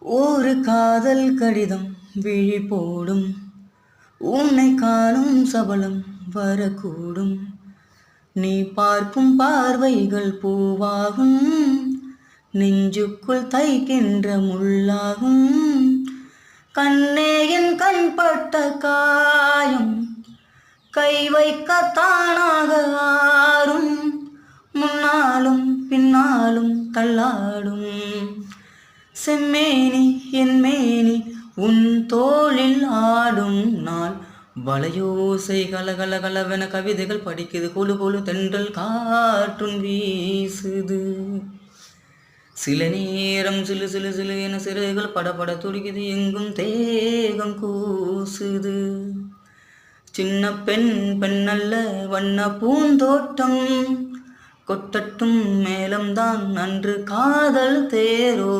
ஒரு காதல் கடிதம் விழி போடும் உன்னை காணும் சபலம் வரக்கூடும் நீ பார்க்கும் பார்வைகள் பூவாகும் நெஞ்சுக்குள் தைக்கின்ற முள்ளாகும் கண்ணே என் கண்பட்ட காயம் கை வைக்க தானாக ஆறும் முன்னாலும் பின்னாலும் தள்ளாடும் செம்மேனி என் மேனி உன் தோளில் ஆடும் நாள் வளையோசை கலகலகலவென கவிதைகள் படிக்குது கொழு கொழு தென்றல் காற்றும் வீசுது சில நேரம் சிலு சிலு சிலு என சிறுகள் படபட துடிக்குது எங்கும் தேகம் கூசுது சின்ன பெண் பெண்ணல்ல வண்ண பூந்தோட்டம் கொட்டட்டும் மேலம்தான் அன்று காதல் தேரோ